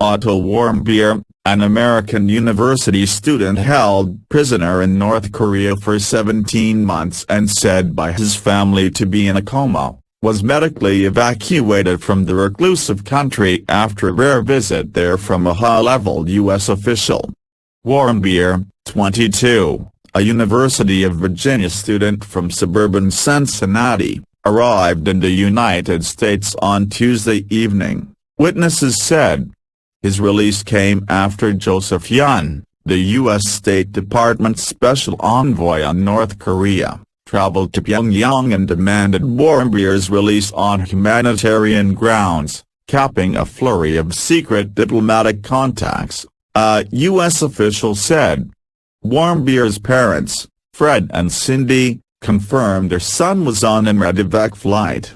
Otto Warmbier, an American university student held prisoner in North Korea for 17 months and said by his family to be in a coma, was medically evacuated from the reclusive country after a rare visit there from a high-level U.S. official. Warmbier, 22, a University of Virginia student from suburban Cincinnati, arrived in the United States on Tuesday evening, witnesses said. His release came after Joseph Yun, the U.S. State Department's special envoy on North Korea, traveled to Pyongyang and demanded Warmbier's release on humanitarian grounds, capping a flurry of secret diplomatic contacts, a U.S. official said. Warmbier's parents, Fred and Cindy, confirmed their son was on a medevac flight.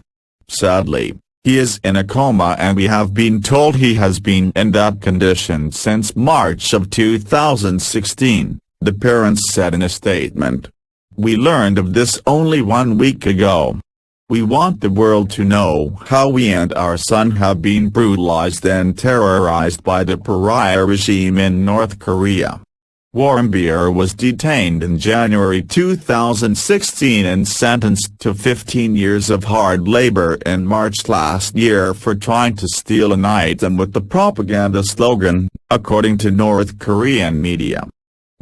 Sadly, he is in a coma and we have been told he has been in that condition since March of 2016, the parents said in a statement. We learned of this only 1 week ago. We want the world to know how we and our son have been brutalized and terrorized by the pariah regime in North Korea. Warmbier was detained in January 2016 and sentenced to 15 years of hard labor in March last year for trying to steal an item with the propaganda slogan, according to North Korean media.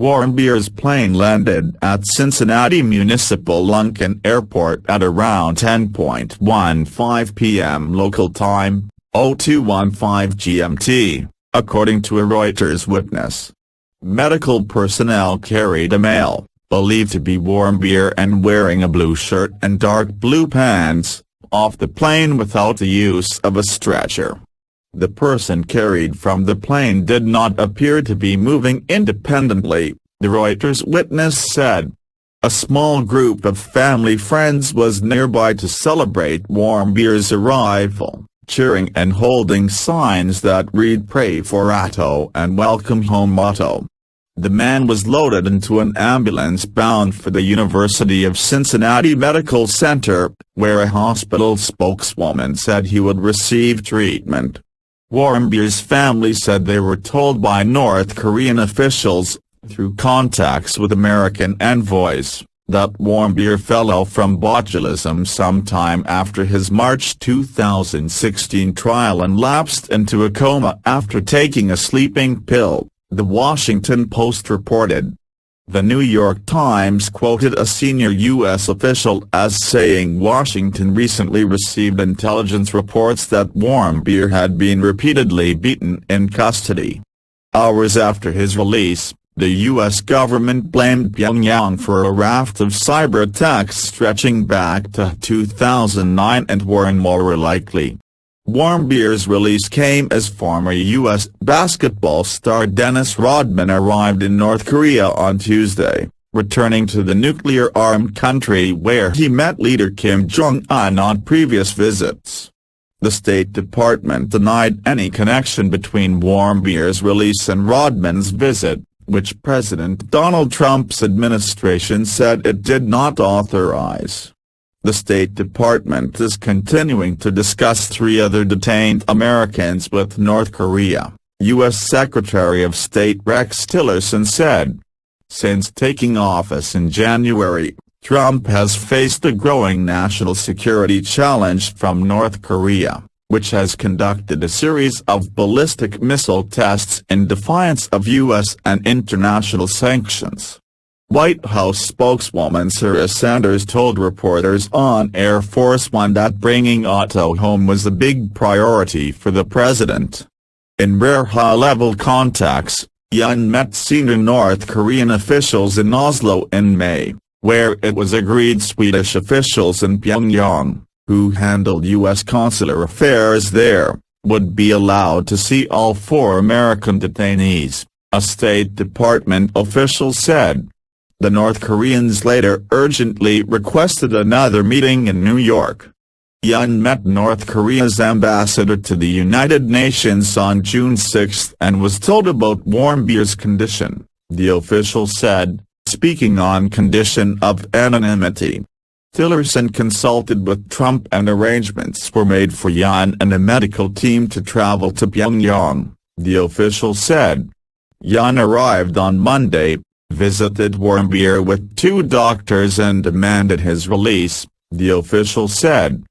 Warmbier's plane landed at Cincinnati Municipal Lunken Airport at around 10:15 p.m. local time, 0215 GMT, according to a Reuters witness. Medical personnel carried a male, believed to be Warmbier and wearing a blue shirt and dark blue pants, off the plane without the use of a stretcher. The person carried from the plane did not appear to be moving independently, the Reuters witness said. A small group of family friends was nearby to celebrate Warmbier's arrival, cheering and holding signs that read "Pray for Otto" and "Welcome home Otto." The man was loaded into an ambulance bound for the University of Cincinnati Medical Center, where a hospital spokeswoman said he would receive treatment. Warmbier's family said they were told by North Korean officials, through contacts with American envoys, that Warmbier fell ill from botulism sometime after his March 2016 trial and lapsed into a coma after taking a sleeping pill, The Washington Post reported. The New York Times quoted a senior U.S. official as saying Washington recently received intelligence reports that Warmbier had been repeatedly beaten in custody. Hours after his release, the U.S. government blamed Pyongyang for a raft of cyber attacks stretching back to 2009 and were more likely. Warmbier's release came as former U.S. basketball star Dennis Rodman arrived in North Korea on Tuesday, returning to the nuclear-armed country where he met leader Kim Jong-un on previous visits. The State Department denied any connection between Warmbier's release and Rodman's visit, which President Donald Trump's administration said it did not authorize. The State Department is continuing to discuss 3 other detained Americans with North Korea, U.S. Secretary of State Rex Tillerson said. Since taking office in January, Trump has faced a growing national security challenge from North Korea, which has conducted a series of ballistic missile tests in defiance of U.S. and international sanctions. White House spokeswoman Sarah Sanders told reporters on Air Force One that bringing Otto home was a big priority for the president. In rare high-level contacts, Yun met senior North Korean officials in Oslo in May, where it was agreed Swedish officials in Pyongyang, who handled U.S. consular affairs there, would be allowed to see all 4 American detainees, a State Department official said. The North Koreans later urgently requested another meeting in New York. Yun met North Korea's ambassador to the United Nations on June 6 and was told about Warmbier's condition, the official said, speaking on condition of anonymity. Tillerson consulted with Trump and arrangements were made for Yun and a medical team to travel to Pyongyang, the official said. Yun arrived on Monday, visited Warmbier with 2 doctors and demanded his release, the official said.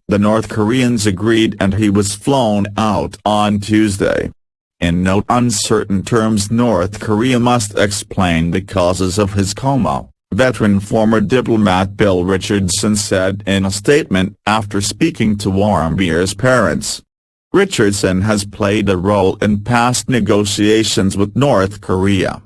The North Koreans agreed and he was flown out on Tuesday. In no uncertain terms, North Korea must explain the causes of his coma, veteran former diplomat Bill Richardson said in a statement after speaking to Warmbier's parents. Richardson has played a role in past negotiations with North Korea.